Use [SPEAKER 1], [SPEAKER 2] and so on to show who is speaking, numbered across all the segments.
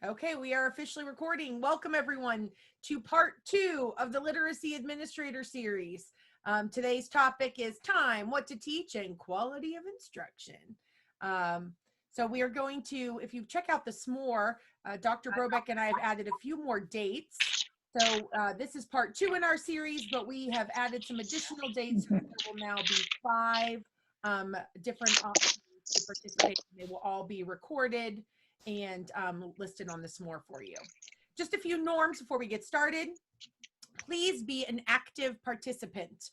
[SPEAKER 1] Okay, we are officially recording. Welcome everyone to part 2 of the Literacy Administrator series. Today's topic is time, what to teach, and quality of instruction. So we are going to, if you check out the SMORE, Dr. Brobeck and I have added a few more dates. So this is part 2 in our series, but we have added some additional dates. There will now be 5 different options to participate. They will all be recorded and listed on the SMORE for you. Just a few norms before we get started. Please be an active participant.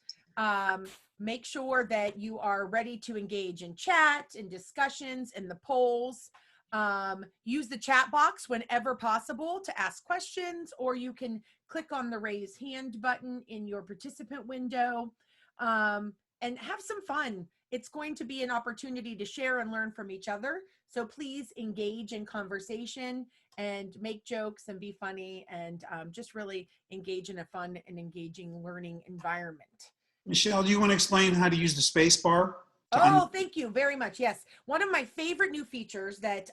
[SPEAKER 1] Make sure that you are ready to engage in chat, in discussions, in the polls. Use the chat box whenever possible to ask questions, or you can click on the raise hand button in your participant window and have some fun. It's going to be an opportunity to share and learn from each other. So please engage in conversation and make jokes and be funny and just really engage in a fun and engaging learning environment.
[SPEAKER 2] Michelle, do you want to explain how to use the space bar?
[SPEAKER 1] Oh, thank you very much. Yes. One of my favorite new features that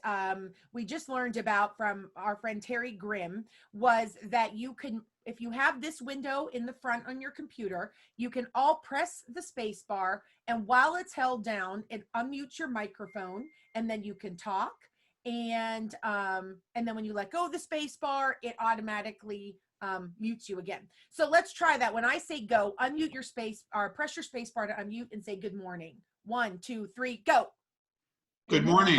[SPEAKER 1] we just learned about from our friend Terry Grimm was that you can, if you have this window in the front on your computer, you can all press the space bar, and while it's held down, it unmutes your microphone, and then you can talk. And then when you let go of the space bar, it automatically mutes you again. So let's try that. When I say go, unmute your space, or press your space bar to unmute and say good morning. 1, 2, 3, go.
[SPEAKER 2] Good morning.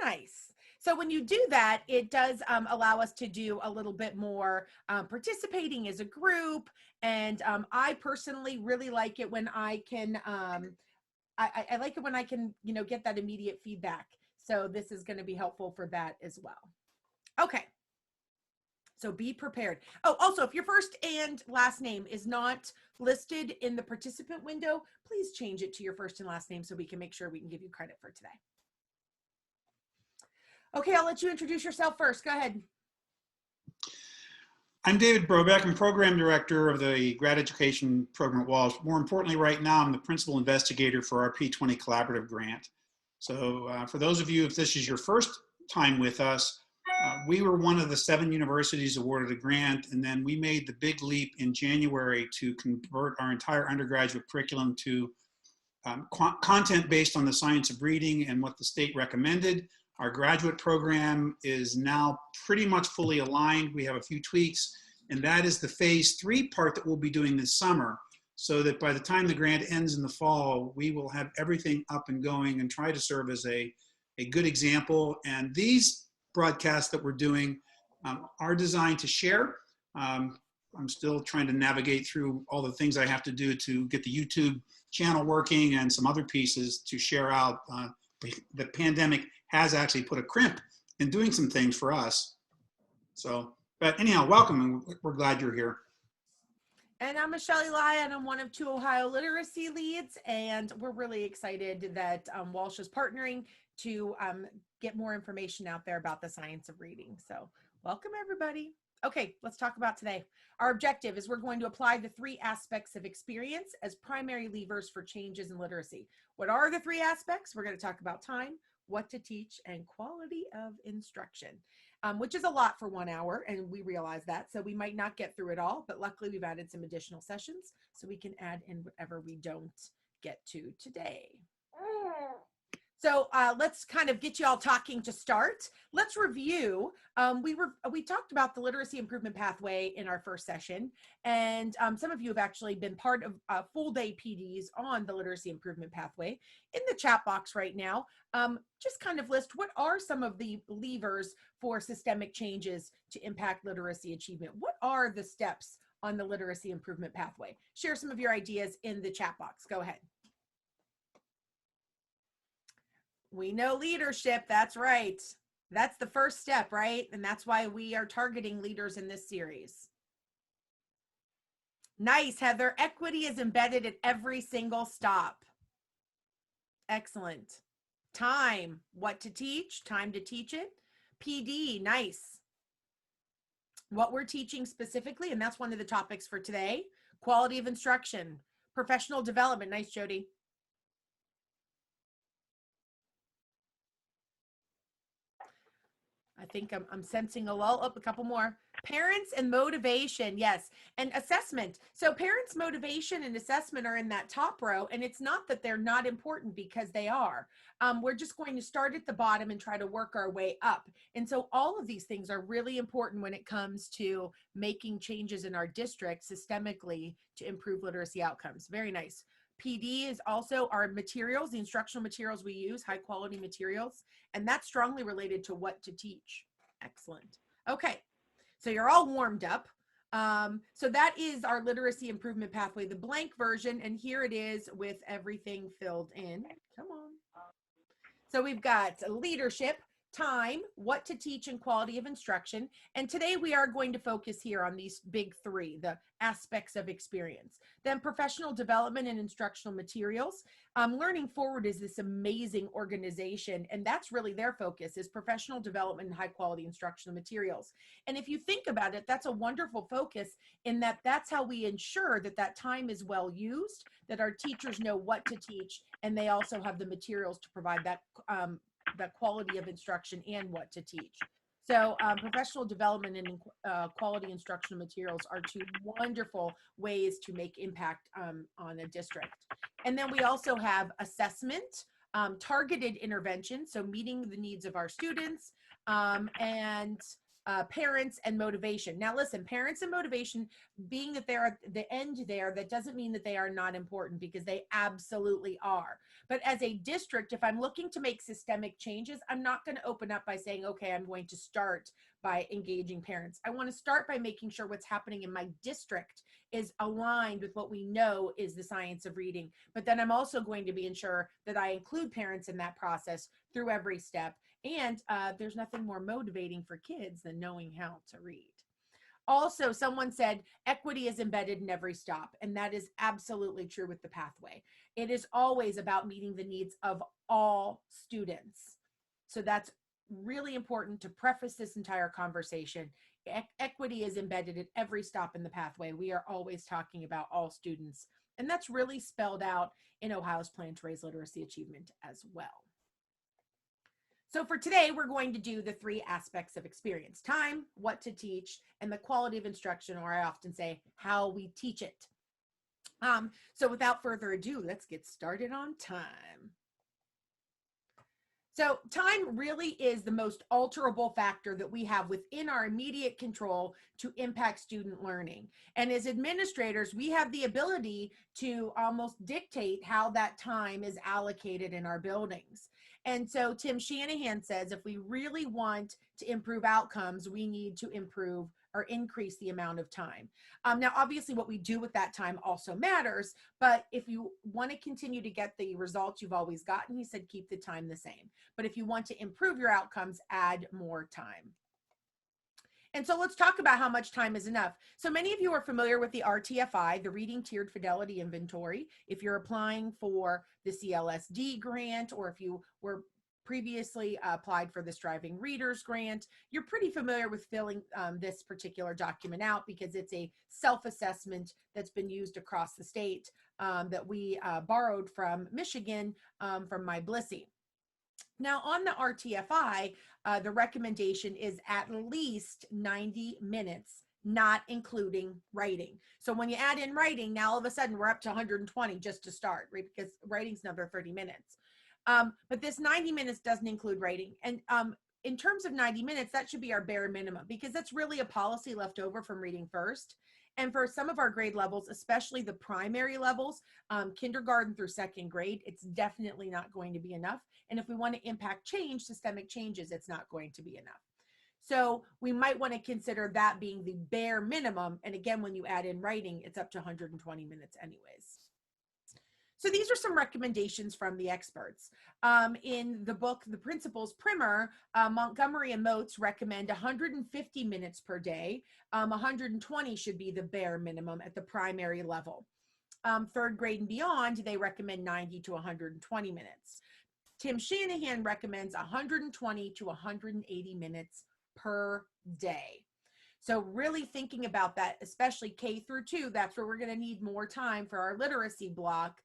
[SPEAKER 1] Nice. So when you do that, it does allow us to do a little bit more participating as a group. And I personally really like it when I can, I like it when I can, get that immediate feedback. So this is going to be helpful for that as well. Okay. So be prepared. Oh, also, if your first and last name is not listed in the participant window, please change it to your first and last name so we can make sure we can give you credit for today. Okay, I'll let you introduce yourself first. Go ahead.
[SPEAKER 2] I'm David Brobeck. I'm Program Director of the Grad Education Program at Walsh. More importantly, right now, I'm the Principal Investigator for our P20 Collaborative Grant. So for those of you, if this is your first time with us, we were one of the 7 universities awarded a grant, and then we made the big leap in January to convert our entire undergraduate curriculum to content based on the science of reading and what the state recommended. Our graduate program is now pretty much fully aligned. We have a few tweaks, and that is the phase 3 part that we'll be doing this summer, so that by the time the grant ends in the fall, we will have everything up and going and try to serve as a good example. And these broadcasts that we're doing are designed to share. I'm still trying to navigate through all the things I have to do to get the YouTube channel working and some other pieces to share out. The pandemic has actually put a crimp in doing some things for us. So, but anyhow, welcome, and we're glad you're here.
[SPEAKER 1] And I'm Michelle Elia, and I'm one of 2 Ohio literacy leads, and we're really excited that Walsh is partnering to get more information out there about the science of reading. So welcome everybody. Okay, let's talk about today. Our objective is we're going to apply the 3 aspects of experience as primary levers for changes in literacy. What are the 3 aspects? We're going to talk about time, what to teach, and quality of instruction, which is a lot for 1 hour, and we realize that. So we might not get through it all, but luckily we've added some additional sessions so we can add in whatever we don't get to today. So let's kind of get you all talking to start. Let's review. We talked about the literacy improvement pathway in our first session, and some of you have actually been part of full day PDs on the literacy improvement pathway. In the chat box right now, just kind of list what are some of the levers for systemic changes to impact literacy achievement. What are the steps on the literacy improvement pathway? Share some of your ideas in the chat box. Go ahead. We know leadership, that's right. That's the first step, right? And that's why we are targeting leaders in this series. Nice, Heather. Equity is embedded at every single stop. Excellent. Time, what to teach, time to teach it. PD, nice. What we're teaching specifically, and that's one of the topics for today. Quality of instruction, professional development. Nice, Jody. I think I'm sensing a lull. Up a couple more. Parents and motivation, yes, and assessment. So parents' motivation and assessment are in that top row, and it's not that they're not important, because they are. We're just going to start at the bottom and try to work our way up. And so all of these things are really important when it comes to making changes in our district systemically to improve literacy outcomes. Very nice. PD is also our materials, the instructional materials we use, high quality materials, and that's strongly related to what to teach. Excellent. Okay, so you're all warmed up. So that is our literacy improvement pathway, the blank version, and here it is with everything filled in. Come on. So we've got leadership, time, what to teach, and quality of instruction. And today we are going to focus here on these big three, the aspects of experience. Then professional development and instructional materials. Learning Forward is this amazing organization, and that's really their focus, is professional development and high quality instructional materials. And if you think about it, that's a wonderful focus, in that that's how we ensure that that time is well used, that our teachers know what to teach, and they also have the materials to provide that that quality of instruction and what to teach. So professional development and quality instructional materials are two wonderful ways to make impact on a district. And then we also have assessment, targeted intervention, so meeting the needs of our students, and parents and motivation. Now listen, parents and motivation, being that they're at the end there, that doesn't mean that they are not important, because they absolutely are. But as a district, if I'm looking to make systemic changes, I'm not going to open up by saying, okay, I'm going to start by engaging parents. I want to start by making sure what's happening in my district is aligned with what we know is the science of reading. But then I'm also going to be ensure that I include parents in that process through every step. And there's nothing more motivating for kids than knowing how to read. Also, someone said equity is embedded in every stop, and that is absolutely true with the pathway. It is always about meeting the needs of all students. So that's really important to preface this entire conversation. Equity is embedded at every stop in the pathway. We are always talking about all students, and that's really spelled out in Ohio's plan to raise literacy achievement as well. So for today, we're going to do the three aspects of experience: time, what to teach, and the quality of instruction, or I often say, how we teach it. So without further ado, let's get started on time. So time really is the most alterable factor that we have within our immediate control to impact student learning. And as administrators, we have the ability to almost dictate how that time is allocated in our buildings. And so Tim Shanahan says, if we really want to improve outcomes, we need to improve or increase the amount of time. Now, obviously what we do with that time also matters, but if you want to continue to get the results you've always gotten, he said, keep the time the same. But if you want to improve your outcomes, add more time. And so let's talk about how much time is enough. So many of you are familiar with the RTFI, the Reading Tiered Fidelity Inventory. If you're applying for the CLSD grant, or if you were previously applied for the Striving Readers grant, you're pretty familiar with filling this particular document out, because it's a self-assessment that's been used across the state, that we borrowed from Michigan, from my Blissey. Now on the RTFI, the recommendation is at least 90 minutes, not including writing. So when you add in writing, now all of a sudden we're up to 120 just to start, right? Because writing's another 30 minutes. But this 90 minutes doesn't include writing. And in terms of 90 minutes, that should be our bare minimum, because that's really a policy left over from Reading First. And for some of our grade levels, especially the primary levels, kindergarten through second grade, it's definitely not going to be enough. And if we want to impact change, systemic changes, it's not going to be enough. So we might want to consider that being the bare minimum. And again, when you add in writing, it's up to 120 minutes anyways. So these are some recommendations from the experts. In the book, The Principles Primer, Montgomery and Moats recommend 150 minutes per day. 120 should be the bare minimum at the primary level. Third grade and beyond, they recommend 90 to 120 minutes. Tim Shanahan recommends 120 to 180 minutes per day. So really thinking about that, especially K through 2, that's where we're going to need more time for our literacy block.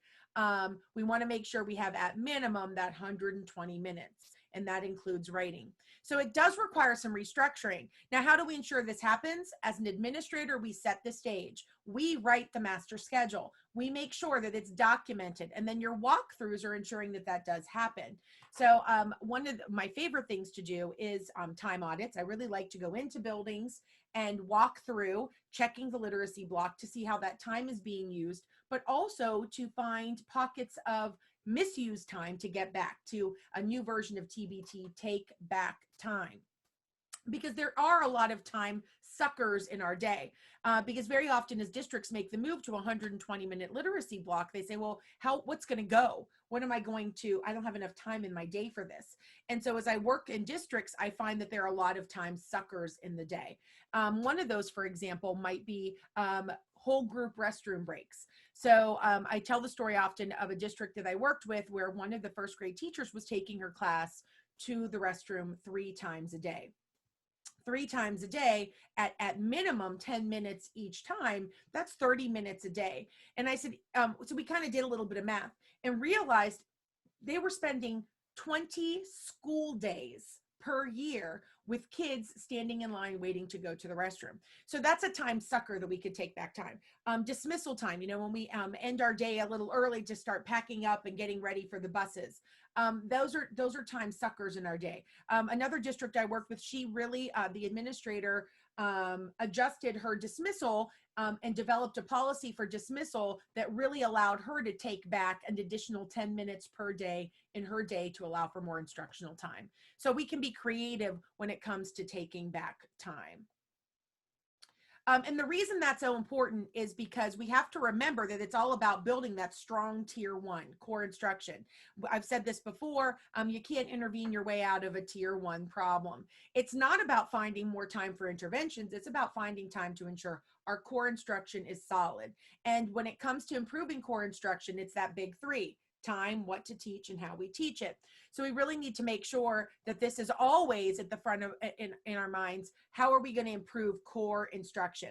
[SPEAKER 1] We want to make sure we have at minimum that 120 minutes. and that includes writing. So it does require some restructuring. Now, how do we ensure this happens? As an administrator, we set the stage. We write the master schedule. We make sure that it's documented, and then your walkthroughs are ensuring that that does happen. So one of my favorite things to do is time audits. I really like to go into buildings and walk through checking the literacy block to see how that time is being used, but also to find pockets of misused time to get back to a new version of TBT, take back time. Because there are a lot of time suckers in our day. Because very often as districts make the move to a 120-minute literacy block, they say, well, what's going to go? What am I going to, I don't have enough time in my day for this. And so as I work in districts, I find that there are a lot of time suckers in the day. One of those, for example, might be whole group restroom breaks. So I tell the story often of a district that I worked with where one of the first grade teachers was taking her class to the restroom 3 times a day. 3 times a day at minimum 10 minutes each time, that's 30 minutes a day. And I said, so we kind of did a little bit of math and realized they were spending 20 school days per year with kids standing in line waiting to go to the restroom. So that's a time sucker that we could take back time. Dismissal time, when we end our day a little early to start packing up and getting ready for the buses. Those are time suckers in our day. Another district I worked with, she really, the administrator adjusted her dismissal and developed a policy for dismissal that really allowed her to take back an additional 10 minutes per day in her day to allow for more instructional time. So we can be creative when it comes to taking back time. And the reason that's so important is because we have to remember that it's all about building that strong tier 1 core instruction. I've said this before, you can't intervene your way out of a tier 1 problem. It's not about finding more time for interventions. It's about finding time to ensure our core instruction is solid. And when it comes to improving core instruction, it's that big 3. Time, what to teach, and how we teach it. So we really need to make sure that this is always at the front of in our minds. How are we going to improve core instruction?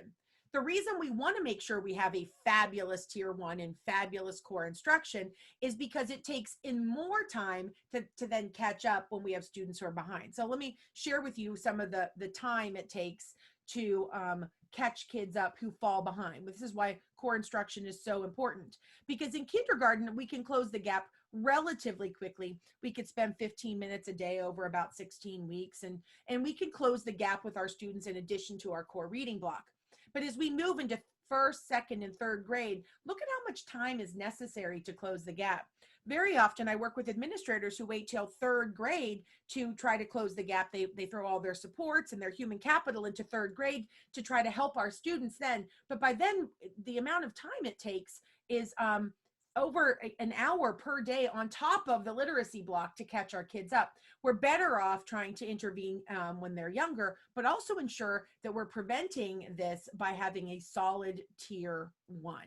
[SPEAKER 1] The reason we want to make sure we have a fabulous tier 1 and fabulous core instruction is because it takes in more time to then catch up when we have students who are behind. So let me share with you some of the time it takes to catch kids up who fall behind. This is why core instruction is so important, because in kindergarten, we can close the gap relatively quickly. We could spend 15 minutes a day over about 16 weeks, and we can close the gap with our students in addition to our core reading block. But as we move into 1st, 2nd, and 3rd grade, look at how much time is necessary to close the gap. Very often I work with administrators who wait till 3rd grade to try to close the gap. They throw all their supports and their human capital into 3rd grade to try to help our students then. But by then, the amount of time it takes is over an hour per day on top of the literacy block to catch our kids up. We're better off trying to intervene when they're younger, but also ensure that we're preventing this by having a solid tier 1.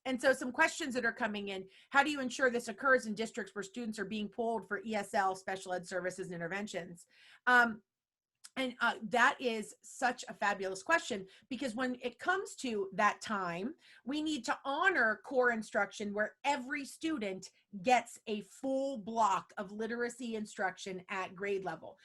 [SPEAKER 1] And so some questions that are coming in: how do you ensure this occurs in districts where students are being pulled for ESL, special ed services, and interventions? And that is such a fabulous question, because when it comes to that time, we need to honor core instruction where every student gets a full block of literacy instruction at grade level.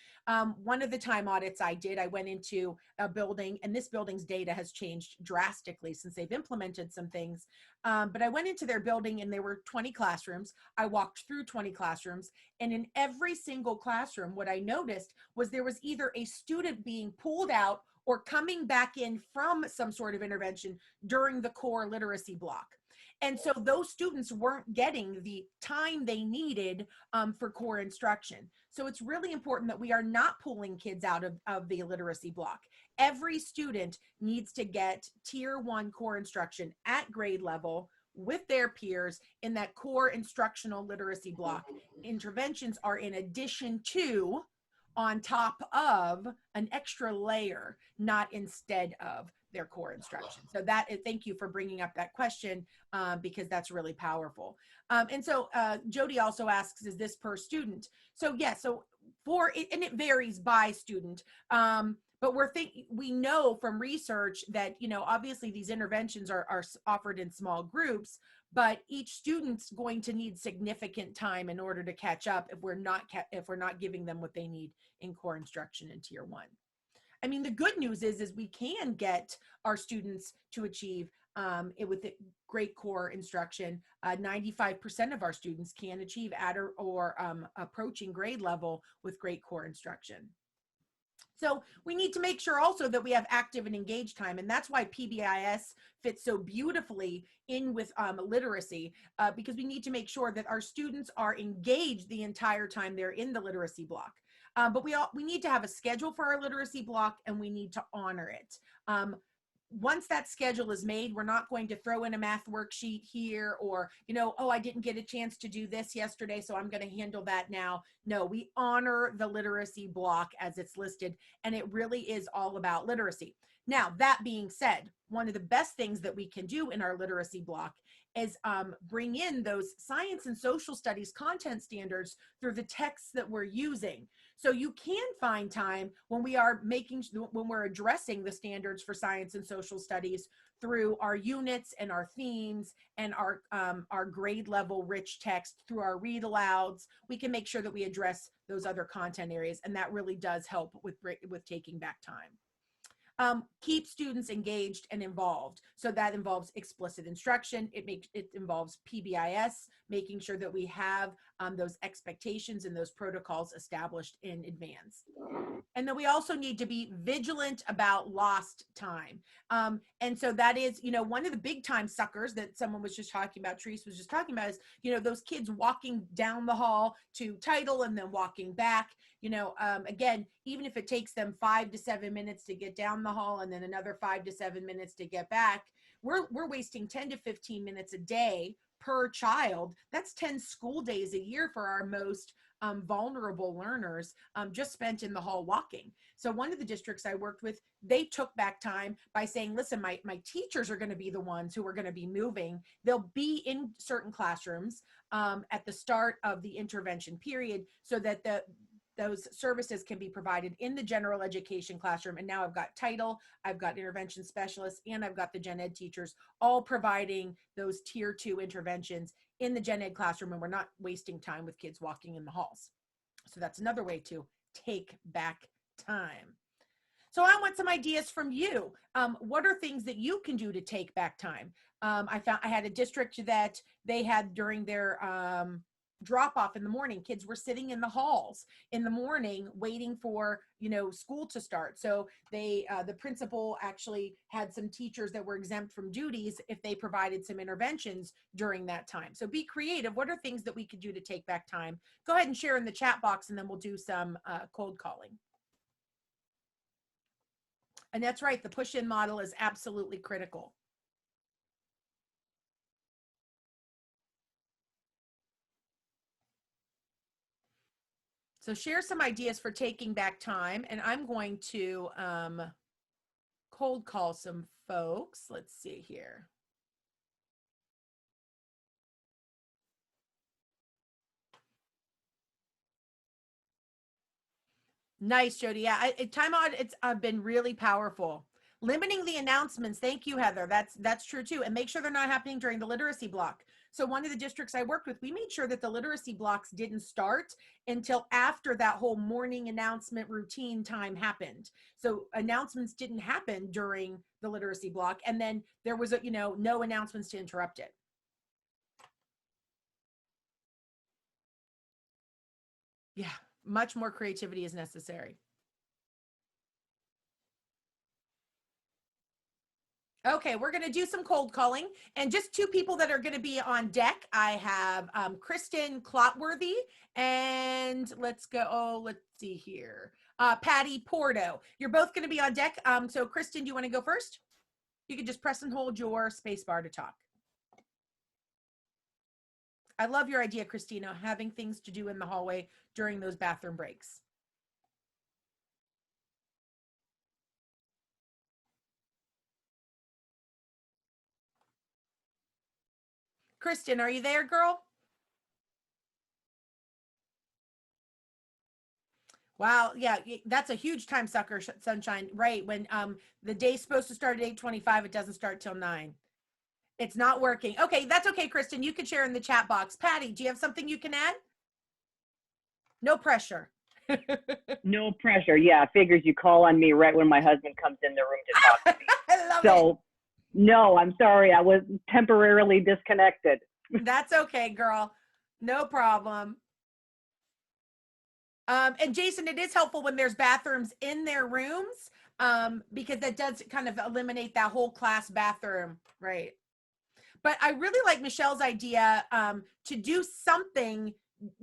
[SPEAKER 1] One of the time audits I did, I went into a building, and this building's data has changed drastically since they've implemented some things. But I went into their building and there were 20 classrooms. I walked through 20 classrooms, and in every single classroom, what I noticed was there was either a student being pulled out or coming back in from some sort of intervention during the core literacy block. And so those students weren't getting the time they needed for core instruction. So it's really important that we are not pulling kids out of the literacy block. Every student needs to get tier 1 core instruction at grade level with their peers in that core instructional literacy block. Interventions are in addition to, on top of, an extra layer, not instead of their core instruction. So that is, thank you for bringing up that question, because that's really powerful. And so Jody also asks, is this per student? So yes, so and it varies by student. But we know from research that, obviously these interventions are offered in small groups, but each student's going to need significant time in order to catch up if we're not giving them what they need in core instruction in tier 1. I mean, the good news is we can get our students to achieve it with great core instruction. 95% of our students can achieve at or approaching grade level with great core instruction. So we need to make sure also that we have active and engaged time. And that's why PBIS fits so beautifully in with literacy, because we need to make sure that our students are engaged the entire time they're in the literacy block. But we need to have a schedule for our literacy block, and we need to honor it. Once that schedule is made, we're not going to throw in a math worksheet here, or, oh, I didn't get a chance to do this yesterday, so I'm going to handle that now. No, we honor the literacy block as it's listed, and it really is all about literacy. Now, that being said, one of the best things that we can do in our literacy block is bring in those science and social studies content standards through the texts that we're using. So you can find time when we're addressing the standards for science and social studies through our units and our themes and our grade level rich text through our read alouds. We can make sure that we address those other content areas, and that really does help with taking back time. Keep students engaged and involved. So that involves explicit instruction. It involves PBIS, making sure that we have those expectations and those protocols established in advance. And then we also need to be vigilant about lost time. And so that is, one of the big time suckers that someone was just talking about, Therese was just talking about, is, those kids walking down the hall to title and then walking back. Again, even if it takes them 5 to 7 minutes to get down the hall and then another 5 to 7 minutes to get back, we're wasting 10 to 15 minutes a day per child. That's 10 school days a year for our most vulnerable learners, just spent in the hall walking. So one of the districts I worked with, they took back time by saying, listen, my teachers are going to be the ones who are going to be moving. They'll be in certain classrooms at the start of the intervention period so that those services can be provided in the general education classroom. And now I've got title, I've got intervention specialists, and I've got the gen ed teachers all providing those tier 2 interventions in the gen ed classroom, and we're not wasting time with kids walking in the halls. So that's another way to take back time. So I want some ideas from you. What are things that you can do to take back time? I had a district that they had during their drop off in the morning, kids were sitting in the halls in the morning waiting for school to start. So the principal actually had some teachers that were exempt from duties if they provided some interventions during that time. So be creative. What are things that we could do to take back time? Go ahead and share in the chat box, and then we'll do some cold calling. And that's right, the push-in model is absolutely critical. So share some ideas for taking back time, and I'm going to cold call some folks. Let's see here. Nice, Jody. Yeah, timeout, it's been really powerful. Limiting the announcements. Thank you, Heather. That's true too. And make sure they're not happening during the literacy block. So one of the districts I worked with, we made sure that the literacy blocks didn't start until after that whole morning announcement routine time happened. So announcements didn't happen during the literacy block. And then there was, no announcements to interrupt it. Yeah, much more creativity is necessary. Okay, we're going to do some cold calling, and just 2 people that are going to be on deck. I have Kristen Clotworthy, and let's see here. Patty Porto. You're both going to be on deck. So Kristen, do you want to go first? You can just press and hold your space bar to talk. I love your idea, Christina, having things to do in the hallway during those bathroom breaks. Kristen, are you there, girl? Wow, yeah, that's a huge time sucker, Sunshine. Right, when the day's supposed to start at 8:25, it doesn't start till 9. It's not working. Okay, that's okay, Kristen. You can share in the chat box. Patty, do you have something you can add? No pressure.
[SPEAKER 3] No pressure. Yeah, figures you call on me right when my husband comes in the room to talk to me.
[SPEAKER 1] I love
[SPEAKER 3] So, no, I'm sorry. I was temporarily disconnected.
[SPEAKER 1] That's okay, girl. No problem. And Jason, it is helpful when there's bathrooms in their rooms, because that does kind of eliminate that whole class bathroom, right? But I really like Michelle's idea to do something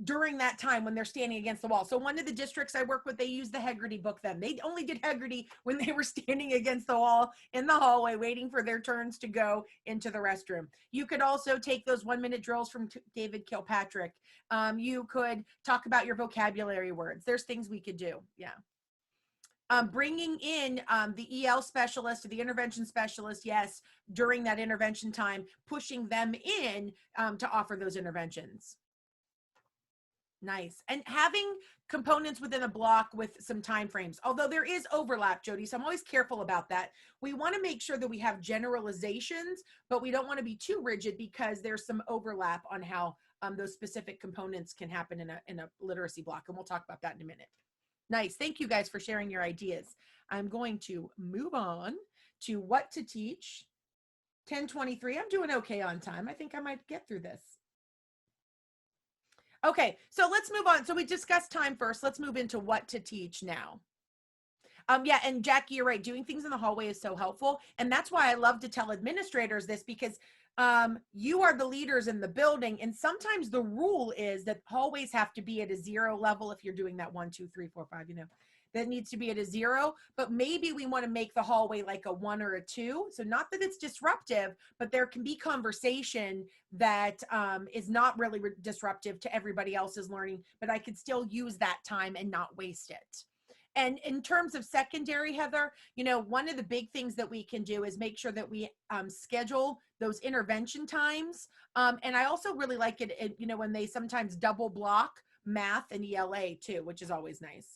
[SPEAKER 1] during that time when they're standing against the wall. So one of the districts I work with, they use the Heggerty book then. They only did Heggerty when they were standing against the wall in the hallway waiting for their turns to go into the restroom. You could also take those 1-minute drills from David Kilpatrick. You could talk about your vocabulary words. There's things we could do. Yeah. Bringing in the EL specialist or the intervention specialist, yes, during that intervention time, pushing them in to offer those interventions. Nice. And having components within a block with some time frames, although there is overlap, Jody, so I'm always careful about that. We want to make sure that we have generalizations, but we don't want to be too rigid because there's some overlap on how those specific components can happen in a literacy block. And we'll talk about that in a minute. Nice. Thank you guys for sharing your ideas. I'm going to move on to what to teach. 10:23. I'm doing okay on time. I think I might get through this. Okay, so let's move on. So we discussed time first. Let's move into what to teach now. Yeah, and Jackie, you're right. Doing things in the hallway is so helpful. And that's why I love to tell administrators this, because you are the leaders in the building. And sometimes the rule is that hallways have to be at a 0 level. If you're doing that 1, 2, 3, 4, 5, that needs to be at a 0, but maybe we want to make the hallway like a 1 or a 2. So not that it's disruptive, but there can be conversation that is not really disruptive to everybody else's learning, but I could still use that time and not waste it. And in terms of secondary, Heather, one of the big things that we can do is make sure that we schedule those intervention times. And I also really like it, when they sometimes double block math and ELA too, which is always nice.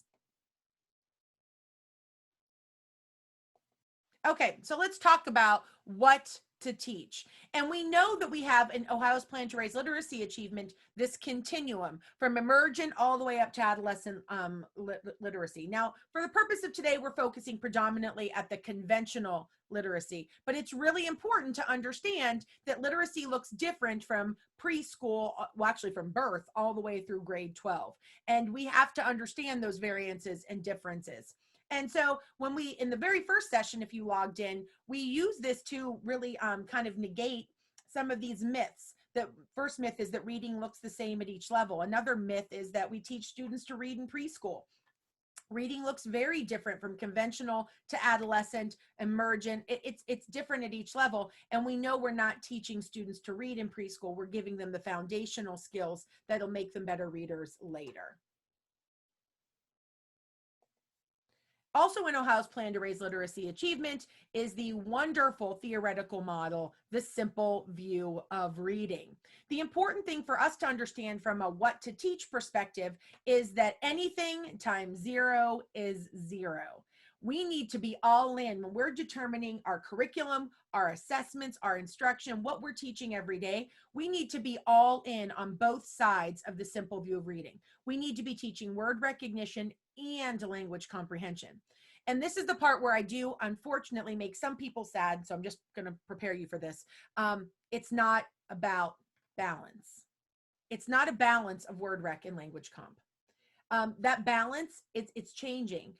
[SPEAKER 1] Okay, so let's talk about what to teach. And we know that we have in Ohio's Plan to Raise Literacy Achievement, this continuum from emergent all the way up to adolescent literacy. Now, for the purpose of today, we're focusing predominantly at the conventional literacy, but it's really important to understand that literacy looks different from preschool, well, actually from birth all the way through grade 12. And we have to understand those variances and differences. And so when we, in the very first session, if you logged in, we use this to really kind of negate some of these myths. The first myth is that reading looks the same at each level. Another myth is that we teach students to read in preschool. Reading looks very different from conventional to adolescent, emergent. It's different at each level. And we know we're not teaching students to read in preschool. We're giving them the foundational skills that'll make them better readers later. Also in Ohio's Plan to Raise Literacy Achievement is the wonderful theoretical model, the simple view of reading. The important thing for us to understand from a what to teach perspective is that anything times 0 is 0. We need to be all in when we're determining our curriculum, our assessments, our instruction, what we're teaching every day. We need to be all in on both sides of the simple view of reading. We need to be teaching word recognition and language comprehension. And this is the part where I do, unfortunately, make some people sad. So I'm just going to prepare you for this. It's not about balance. It's not a balance of word rec and language comp. That balance, it's changing.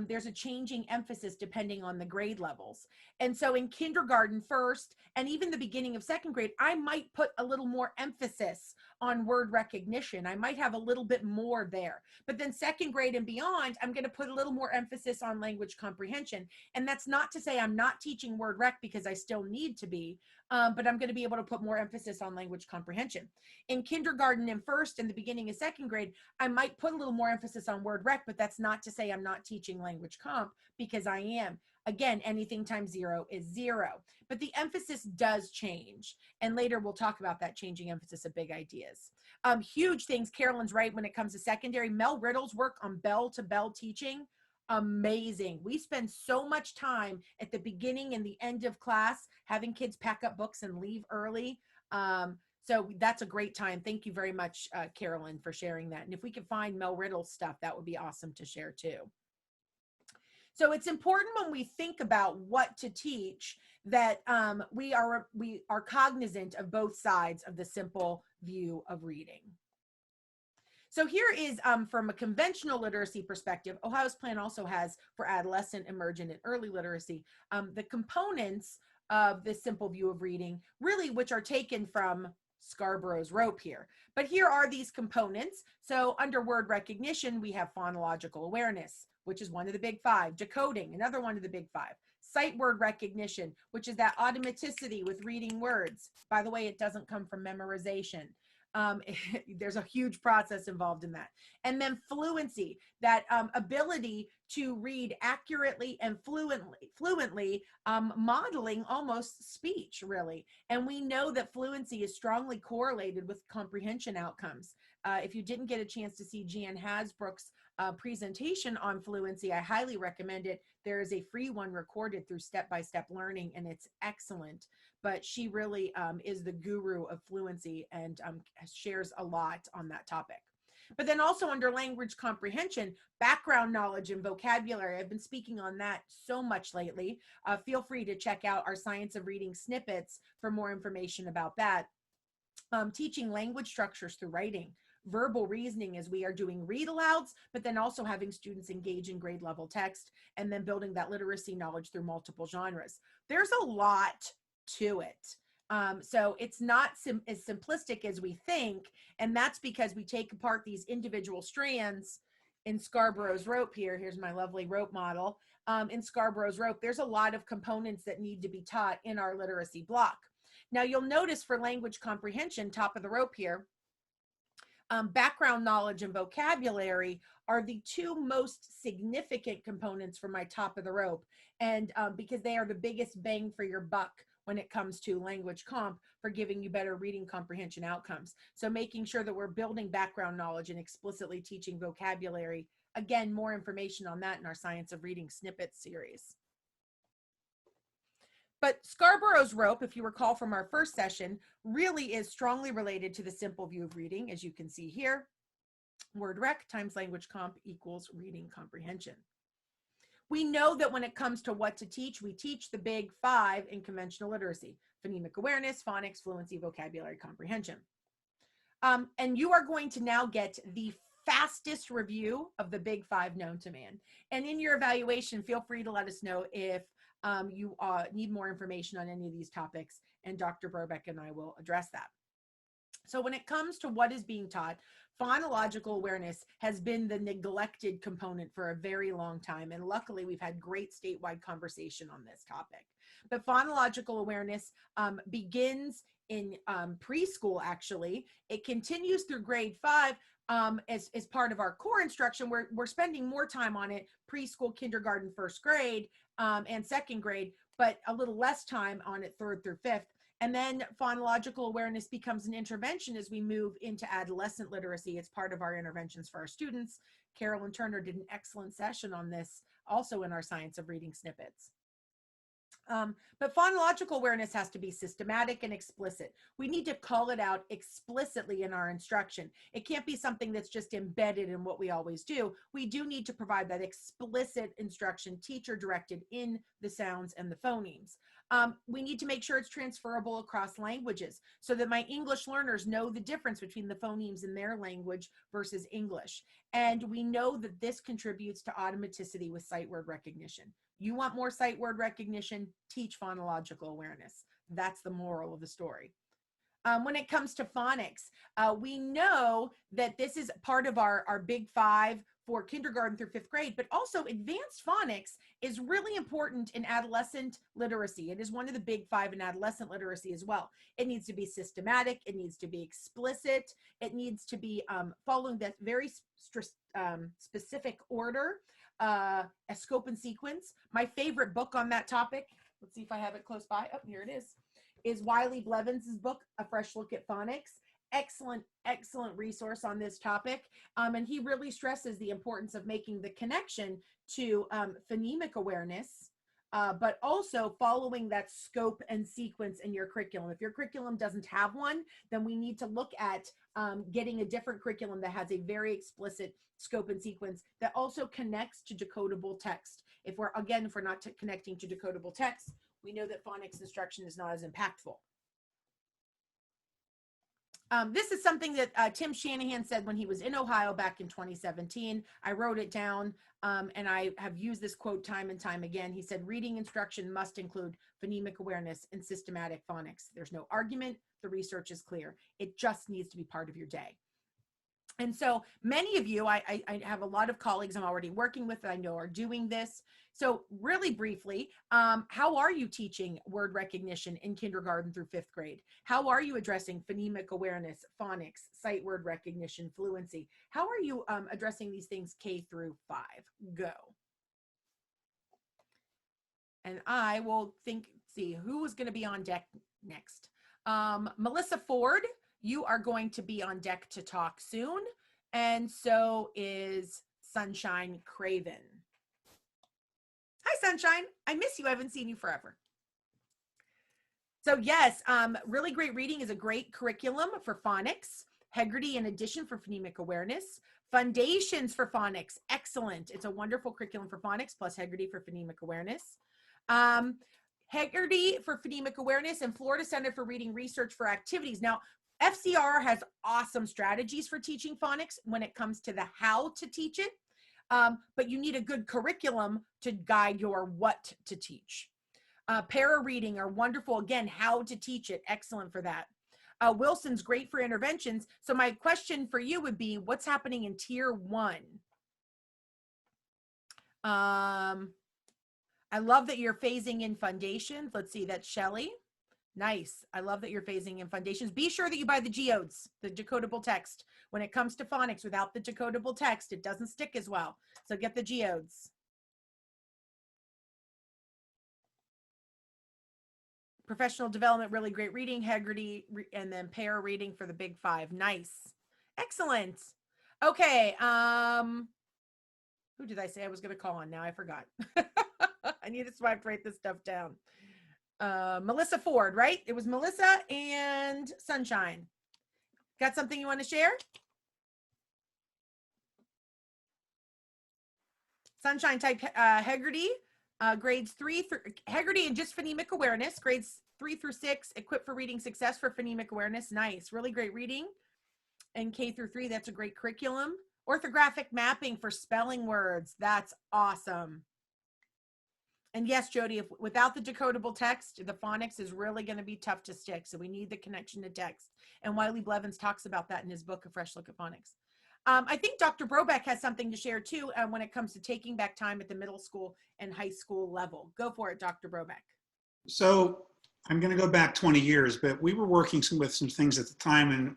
[SPEAKER 1] There's a changing emphasis depending on the grade levels. And so in kindergarten first, and even the beginning of second grade, I might put a little more emphasis on word recognition. I might have a little bit more there. But then second grade and beyond, I'm going to put a little more emphasis on language comprehension. And that's not to say I'm not teaching word rec, because I still need to be, but I'm going to be able to put more emphasis on language comprehension. In kindergarten and first and the beginning of second grade, I might put a little more emphasis on word rec, but that's not to say I'm not teaching language comp, because I am. Again, anything times 0 is 0, but the emphasis does change. And later we'll talk about that changing emphasis of big ideas. Huge things. Carolyn's right when it comes to secondary. Mel Riddle's work on bell to bell teaching. amazing. We spend so much time at the beginning and the end of class having kids pack up books and leave early. So that's a great time. Thank you very much, Carolyn, for sharing that. And if we could find Mel Riddle's stuff, that would be awesome to share too. So it's important when we think about what to teach that we are cognizant of both sides of the simple view of reading. So here is from a conventional literacy perspective, Ohio's plan also has for adolescent, emergent, and early literacy, the components of this simple view of reading, really which are taken from Scarborough's rope here. But here are these components. So under word recognition, we have phonological awareness, which is one of the big five. Decoding, another one of the big five. Sight word recognition, which is that automaticity with reading words. By the way, it doesn't come from memorization. There's a huge process involved in that. And then fluency, that ability to read accurately and fluently, modeling almost speech, really. And we know that fluency is strongly correlated with comprehension outcomes. If you didn't get a chance to see Jan Hasbrook's presentation on fluency, I highly recommend it. There is a free one recorded through Step-by-Step Learning, and it's excellent. But she really is the guru of fluency and shares a lot on that topic. But then also under language comprehension, background knowledge and vocabulary. I've been speaking on that so much lately. Feel free to check out our Science of Reading snippets for more information about that. Teaching language structures through writing. Verbal reasoning as we are doing read alouds, but then also having students engage in grade level text, and then building that literacy knowledge through multiple genres. There's a lot to it. So it's not as simplistic as we think, and that's because we take apart these individual strands in Scarborough's rope here. Here's my lovely rope model. In Scarborough's rope, there's a lot of components that need to be taught in our literacy block. Now you'll notice for language comprehension, top of the rope here, background knowledge and vocabulary are the two most significant components for my top of the rope. And because they are the biggest bang for your buck when it comes to language comp for giving you better reading comprehension outcomes. So making sure that we're building background knowledge and explicitly teaching vocabulary. Again, more information on that in our Science of Reading Snippets series. But Scarborough's rope, if you recall from our first session, really is strongly related to the simple view of reading, as you can see here. Word rec times language comp equals reading comprehension. We know that when it comes to what to teach, we teach the big five in conventional literacy: phonemic awareness, phonics, fluency, vocabulary, comprehension. And you are going to now get the fastest review of the big five known to man. And in your evaluation, feel free to let us know if you need more information on any of these topics, and Dr. Brobeck and I will address that. So when it comes to what is being taught, phonological awareness has been the neglected component for a very long time, and luckily we've had great statewide conversation on this topic. But phonological awareness begins in preschool, actually. It continues through grade 5 as part of our core instruction. We're spending more time on it preschool, kindergarten, first grade, and second grade, but a little less time on it third through fifth. And then phonological awareness becomes an intervention as we move into adolescent literacy. It's part of our interventions for our students. Carolyn Turner did an excellent session on this also in our Science of Reading snippets. But phonological awareness has to be systematic and explicit. We need to call it out explicitly in our instruction. It can't be something that's just embedded in what we always do. We do need to provide that explicit instruction, teacher directed in the sounds and the phonemes. We need to make sure it's transferable across languages so that my English learners know the difference between the phonemes in their language versus English. And we know that this contributes to automaticity with sight word recognition. You want more sight word recognition, teach phonological awareness. That's the moral of the story. When it comes to phonics, we know that this is part of our big five for kindergarten through fifth grade, but also advanced phonics is really important in adolescent literacy. It is one of the big five in adolescent literacy as well. It needs to be systematic. It needs to be explicit. It needs to be following that very specific order, a scope and sequence. My favorite book on that topic, let's see if I have it close by. Oh, here it is Wiley Blevins' book, A Fresh Look at Phonics. excellent resource on this topic. And he really stresses the importance of making the connection to phonemic awareness, but also following that scope and sequence in your curriculum. If your curriculum doesn't have one, then we need to look at getting a different curriculum that has a very explicit scope and sequence that also connects to decodable text. If we're not connecting to decodable text, we know that phonics instruction is not as impactful. This is something that Tim Shanahan said when he was in Ohio back in 2017. I wrote it down, and I have used this quote time and time again. He said, reading instruction must include phonemic awareness and systematic phonics. There's no argument. The research is clear. It just needs to be part of your day. And so many of you, I have a lot of colleagues I'm already working with that I know are doing this. So really briefly, how are you teaching word recognition in kindergarten through 5th grade? How are you addressing phonemic awareness, phonics, sight word recognition, fluency? How are you addressing these things K through 5? Go. And I will see who is going to be on deck next. Melissa Ford, you are going to be on deck to talk soon. And so is Sunshine Craven. Hi, Sunshine. I miss you. I haven't seen you forever. So yes, really great reading is a great curriculum for phonics. Hegarty in addition for phonemic awareness. Foundations for phonics, excellent. It's a wonderful curriculum for phonics plus Hegarty for phonemic awareness. Hegarty for phonemic awareness and Florida Center for Reading Research for Activities. Now, FCR has awesome strategies for teaching phonics when it comes to the how to teach it, but you need a good curriculum to guide your what to teach. Para reading are wonderful. Again, how to teach it, excellent for that. Wilson's great for interventions. So my question for you would be, what's happening in Tier 1? I love that you're phasing in foundations. Let's see, that's Shelley. Nice. I love that you're phasing in foundations. Be sure that you buy the geodes, the decodable text. When it comes to phonics, without the decodable text, it doesn't stick as well. So get the geodes. Professional development, really great reading. Hegarty, and then para reading for the big 5. Nice. Excellent. Okay. Who did I say I was going to call on? Now I forgot. I need to swipe to write this stuff down. Melissa Ford, right? It was Melissa and Sunshine. Got something you want to share? Sunshine type Hegarty, grades 3 through Hegarty and just phonemic awareness, grades 3 through 6, equipped for reading success for phonemic awareness. Nice, really great reading. And K through 3, that's a great curriculum. Orthographic mapping for spelling words, that's awesome. And yes, Jody, without the decodable text, the phonics is really going to be tough to stick. So we need the connection to text. And Wiley Blevins talks about that in his book, A Fresh Look at Phonics. I think Dr. Brobeck has something to share too when it comes to taking back time at the middle school and high school level. Go for it, Dr. Brobeck.
[SPEAKER 2] So I'm going to go back 20 years, but we were working with some things at the time, and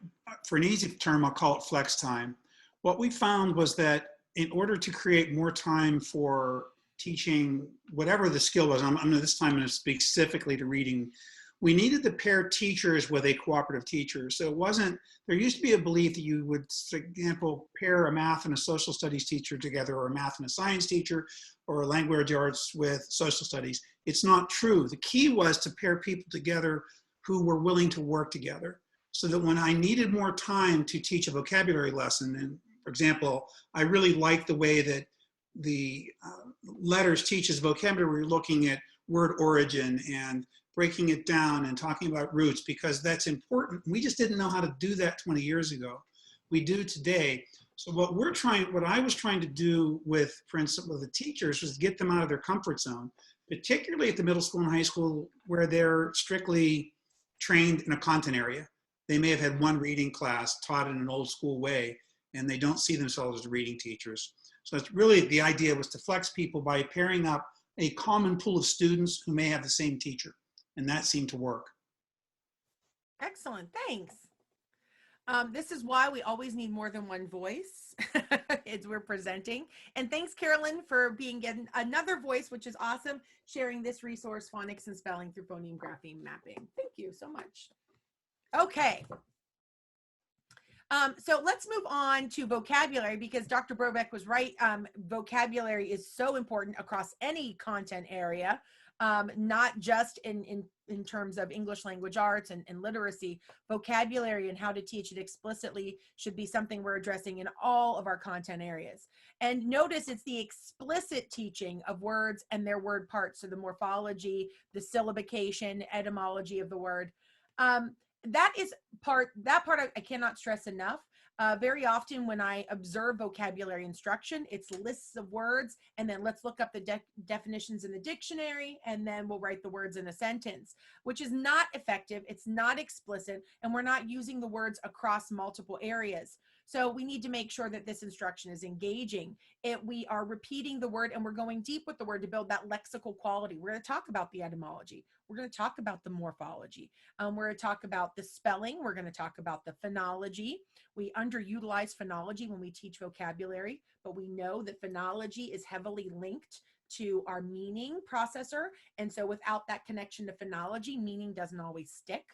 [SPEAKER 2] for an easy term, I'll call it flex time. What we found was that in order to create more time for teaching whatever the skill was, this time I'm going to speak specifically to reading, we needed to pair teachers with a cooperative teacher. So it wasn't, there used to be a belief that you would, for example, pair a math and a social studies teacher together, or a math and a science teacher, or a language arts with social studies. It's not true. The key was to pair people together who were willing to work together, so that when I needed more time to teach a vocabulary lesson, and for example, I really liked the way that the letters teaches vocabulary. We're looking at word origin and breaking it down and talking about roots, because that's important. We just didn't know how to do that 20 years ago. We do today. So what I was trying to do with, for instance, with the teachers, was get them out of their comfort zone, particularly at the middle school and high school, where they're strictly trained in a content area. They may have had one reading class taught in an old school way, and they don't see themselves as reading teachers. So it's really, the idea was to flex people by pairing up a common pool of students who may have the same teacher. And that seemed to work.
[SPEAKER 1] Excellent, thanks. This is why we always need more than one voice as we're presenting. And thanks, Carolyn, for being another voice, which is awesome, sharing this resource, Phonics and Spelling through Phoneme Grapheme Mapping. Thank you so much. Okay. So let's move on to vocabulary, because Dr. Brobeck was right. Vocabulary is so important across any content area, not just in terms of English language arts and literacy. Vocabulary and how to teach it explicitly should be something we're addressing in all of our content areas. And notice it's the explicit teaching of words and their word parts, so the morphology, the syllabication, etymology of the word. That part I cannot stress enough. Very often when I observe vocabulary instruction, it's lists of words, and then let's look up the definitions in the dictionary, and then we'll write the words in a sentence, which is not effective. It's not explicit, and we're not using the words across multiple areas. So we need to make sure that this instruction is engaging. We are repeating the word, and we're going deep with the word to build that lexical quality. We're going to talk about the etymology. We're going to talk about the morphology. We're going to talk about the spelling. We're going to talk about the phonology. We underutilize phonology when we teach vocabulary, but we know that phonology is heavily linked to our meaning processor. And so without that connection to phonology, meaning doesn't always stick.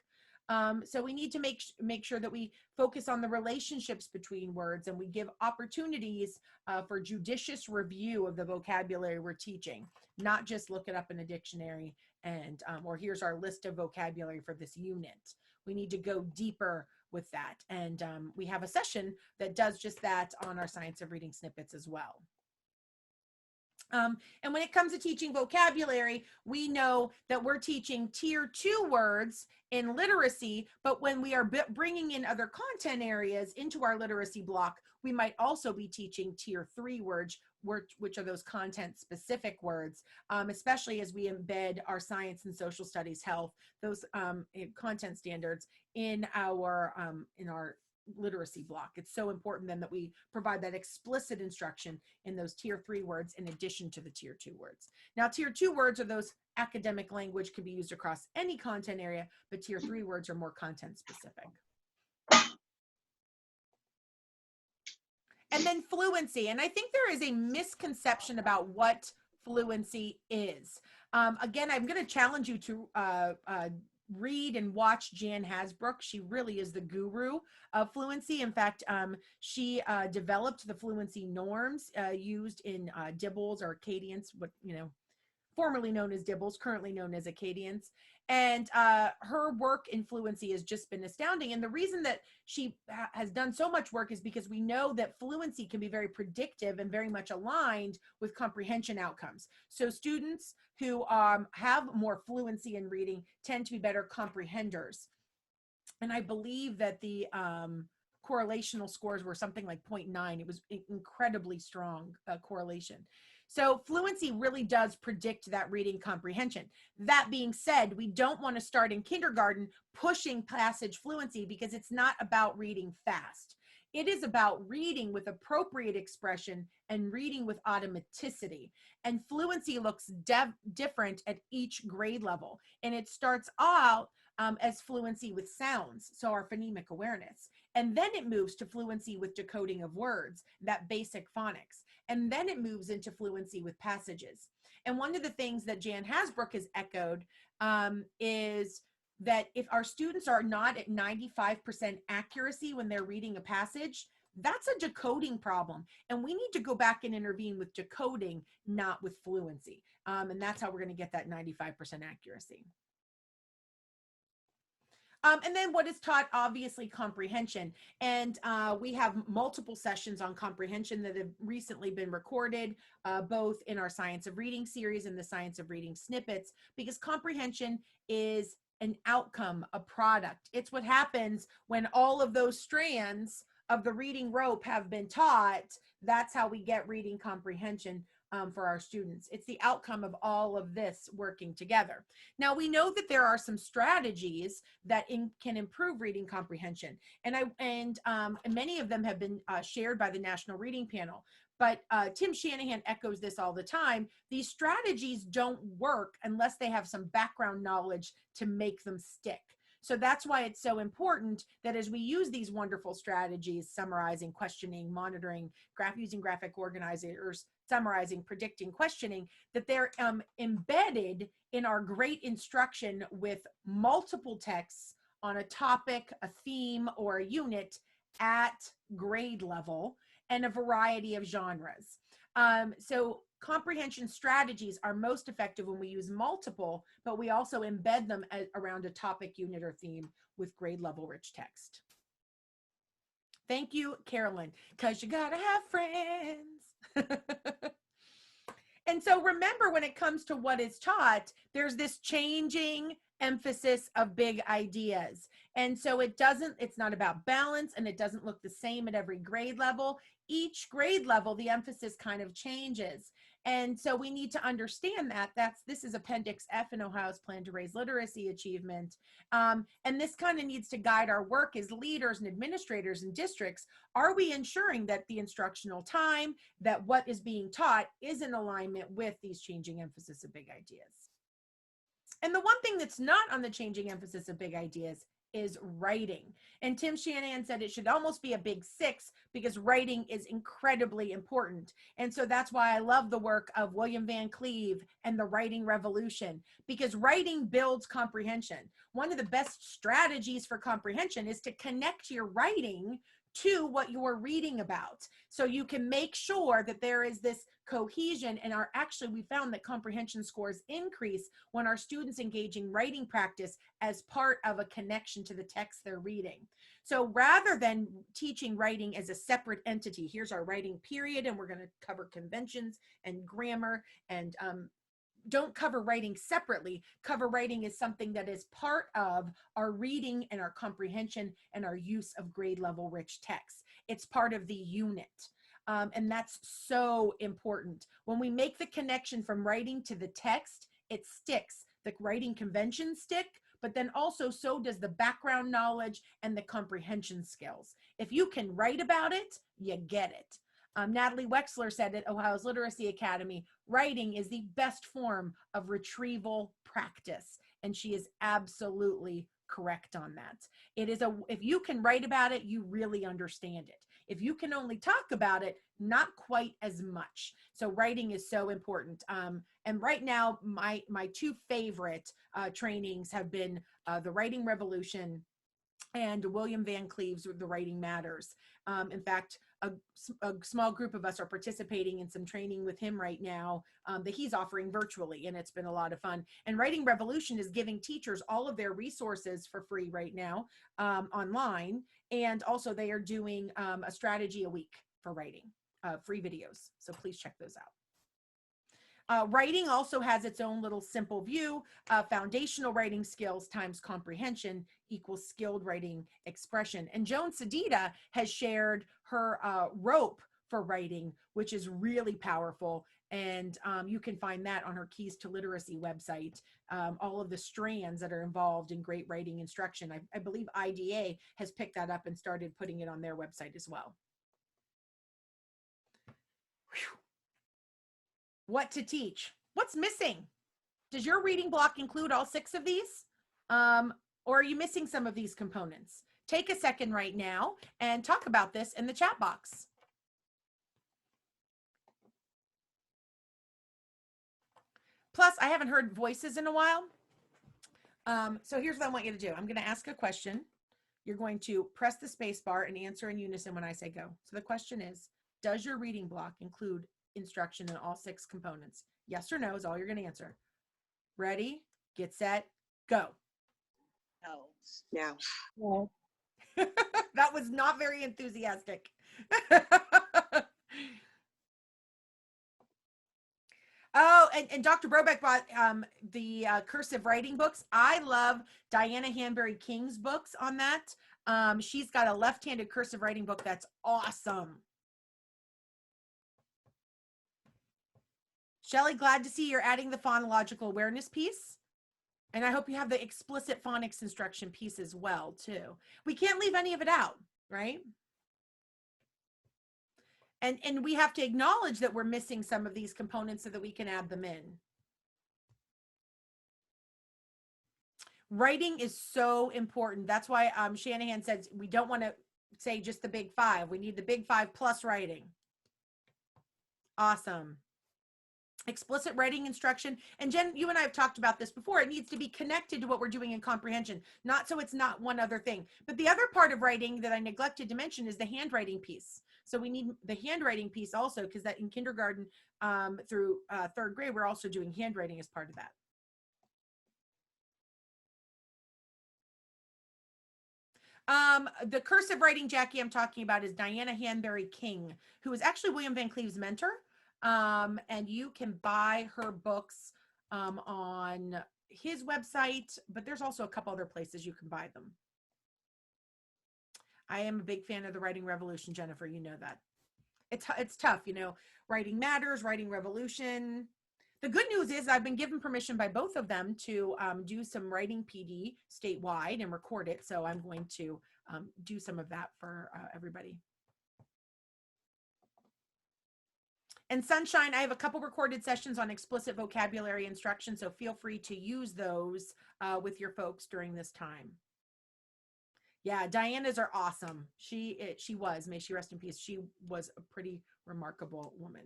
[SPEAKER 1] So we need to make sure that we focus on the relationships between words, and we give opportunities for judicious review of the vocabulary we're teaching, not just look it up in a dictionary and or here's our list of vocabulary for this unit. We need to go deeper with that, and we have a session that does just that on our Science of Reading snippets as well. And when it comes to teaching vocabulary, we know that we're teaching tier 2 words in literacy, but when we are bringing in other content areas into our literacy block, we might also be teaching tier 3 words, which are those content specific words, especially as we embed our science and social studies health, those content standards in our literacy block. It's so important then that we provide that explicit instruction in those tier 3 words in addition to the tier 2 words. Now, tier 2 words are those academic language, can be used across any content area, but tier 3 words are more content specific. And then fluency. And I think there is a misconception about what fluency is. Again, I'm going to challenge you to read and watch Jan Hasbrook. She really is the guru of fluency. In fact, she developed the fluency norms used in Dibbles or Acadians, formerly known as Dibbles, currently known as Acadians. And her work in fluency has just been astounding. And the reason that she has done so much work is because we know that fluency can be very predictive and very much aligned with comprehension outcomes. So students who have more fluency in reading tend to be better comprehenders. And I believe that the correlational scores were something like 0.9. It was incredibly strong correlation. So fluency really does predict that reading comprehension. That being said, we don't want to start in kindergarten pushing passage fluency, because it's not about reading fast. It is about reading with appropriate expression and reading with automaticity. And fluency looks different at each grade level. And it starts out as fluency with sounds, so our phonemic awareness. And then it moves to fluency with decoding of words, that basic phonics. And then it moves into fluency with passages. And one of the things that Jan Hasbrook has echoed is that if our students are not at 95% accuracy when they're reading a passage, that's a decoding problem. And we need to go back and intervene with decoding, not with fluency. And that's how we're going to get that 95% accuracy. And then what is taught, obviously, comprehension. And we have multiple sessions on comprehension that have recently been recorded, both in our Science of Reading series and the Science of Reading snippets, because comprehension is an outcome, a product. It's what happens when all of those strands of the reading rope have been taught. That's how we get reading comprehension for our students. It's the outcome of all of this working together. Now, we know that there are some strategies that can improve reading comprehension, and many of them have been shared by the National Reading Panel. But Tim Shanahan echoes this all the time. These strategies don't work unless they have some background knowledge to make them stick. So that's why it's so important that as we use these wonderful strategies, summarizing, questioning, monitoring, using graphic organizers, summarizing, predicting, questioning, that they're embedded in our great instruction with multiple texts on a topic, a theme, or a unit at grade level and a variety of genres. So comprehension strategies are most effective when we use multiple, but we also embed them around a topic, unit, or theme with grade level rich text. Thank you, Carolyn, because you gotta have friends. And so remember, when it comes to what is taught, there's this changing emphasis of big ideas. And so it's not about balance, and it doesn't look the same at every grade level. Each grade level, the emphasis kind of changes. And so we need to understand that this is Appendix F in Ohio's Plan to Raise Literacy Achievement. And this kind of needs to guide our work as leaders and administrators in districts. Are we ensuring that the instructional time, that what is being taught is in alignment with these changing emphasis of big ideas? And the one thing that's not on the changing emphasis of big ideas is writing. And Tim Shanahan said it should almost be a big 6 because writing is incredibly important. And so that's why I love the work of William Van Cleve and the Writing Revolution, because writing builds comprehension. One of the best strategies for comprehension is to connect your writing to what you're reading about. So you can make sure that there is this cohesion, and we found that comprehension scores increase when our students engage in writing practice as part of a connection to the text they're reading. So rather than teaching writing as a separate entity, here's our writing period, and we're going to cover conventions and grammar, and don't cover writing separately. Cover writing is something that is part of our reading and our comprehension and our use of grade level rich text. It's part of the unit. And that's so important. When we make the connection from writing to the text, it sticks. The writing conventions stick, but then also so does the background knowledge and the comprehension skills. If you can write about it, you get it. Natalie Wexler said at Ohio's Literacy Academy, writing is the best form of retrieval practice. And she is absolutely correct on that. If you can write about it, you really understand it. If you can only talk about it, not quite as much. So writing is so important. And right now, my 2 favorite trainings have been the Writing Revolution and William Van Cleve's The Writing Matters. In fact, a small group of us are participating in some training with him right now that he's offering virtually, and it's been a lot of fun. And Writing Revolution is giving teachers all of their resources for free right now online, and also they are doing a strategy a week for writing, free videos. So please check those out. Writing also has its own little simple view. Foundational writing skills times comprehension equals skilled writing expression. And Joan Sedita has shared her rope for writing, which is really powerful. And you can find that on her Keys to Literacy website, all of the strands that are involved in great writing instruction. I believe IDA has picked that up and started putting it on their website as well. Whew. What to teach? What's missing? Does your reading block include all 6 of these? Or are you missing some of these components? Take a second right now and talk about this in the chat box. Plus, I haven't heard voices in a while. So here's what I want you to do. I'm going to ask a question. You're going to press the space bar and answer in unison when I say go. So the question is, does your reading block include instruction in all 6 components? Yes or no is all you're going to answer. Ready, get set, go.
[SPEAKER 4] No. No.
[SPEAKER 3] No.
[SPEAKER 1] That was not very enthusiastic. Oh, and Dr. Brobeck bought the cursive writing books. I love Diana Hanbury King's books on that. She's got a left-handed cursive writing book that's awesome. Shelley, glad to see you're adding the phonological awareness piece. And I hope you have the explicit phonics instruction piece as well, too. We can't leave any of it out, right? And we have to acknowledge that we're missing some of these components so that we can add them in. Writing is so important. That's why Shanahan said we don't want to say just the big 5. We need the big 5 plus writing. Awesome. explicit writing instruction. And Jen, you and I have talked about this before. It needs to be connected to what we're doing in comprehension, not so it's not one other thing. But the other part of writing that I neglected to mention is the handwriting piece. So we need the handwriting piece also, because that in kindergarten through third grade, we're also doing handwriting as part of that. The cursive writing, Jackie, I'm talking about is Diana Hanbury King, who is actually William Van Cleve's mentor. And you can buy her books on his website, but there's also a couple other places you can buy them. I am a big fan of the Writing Revolution, Jennifer, you know that. It's tough, you know, Writing Matters, Writing Revolution. The good news is I've been given permission by both of them to do some writing PD statewide and record it. So I'm going to do some of that for everybody. And Sunshine, I have a couple recorded sessions on explicit vocabulary instruction, so feel free to use those with your folks during this time. Yeah, Diana's are awesome. She was, may she rest in peace. She was a pretty remarkable woman.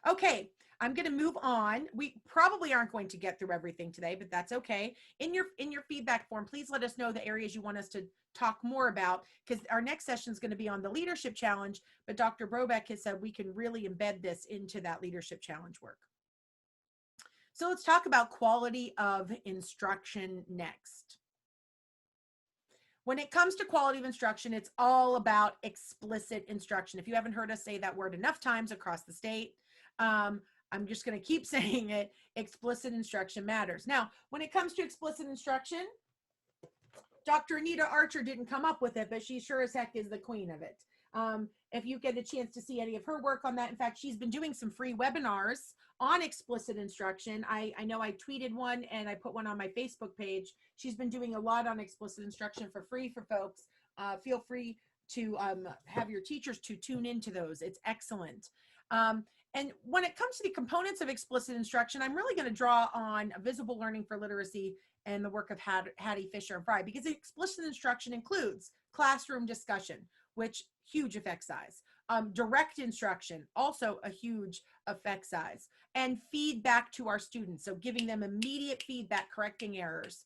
[SPEAKER 1] Okay, I'm going to move on. We probably aren't going to get through everything today, but that's okay. In your feedback form, please let us know the areas you want us to talk more about, because our next session is going to be on the leadership challenge, but Dr. Brobeck has said we can really embed this into that leadership challenge work. So let's talk about quality of instruction next. When it comes to quality of instruction, it's all about explicit instruction. If you haven't heard us say that word enough times across the state, I'm just going to keep saying it. Explicit instruction matters. Now, when it comes to explicit instruction, Dr. Anita Archer didn't come up with it, but she sure as heck is the queen of it. If you get a chance to see any of her work on that, in fact, she's been doing some free webinars on explicit instruction. I know I tweeted one and I put one on my Facebook page. She's been doing a lot on explicit instruction for free for folks. Feel free to have your teachers to tune into those. It's excellent. And when it comes to the components of explicit instruction, I'm really going to draw on visible learning for literacy and the work of Hattie, Fisher, and Fry, because explicit instruction includes classroom discussion, which huge effect size. Direct instruction, also a huge effect size. And feedback to our students, so giving them immediate feedback, correcting errors,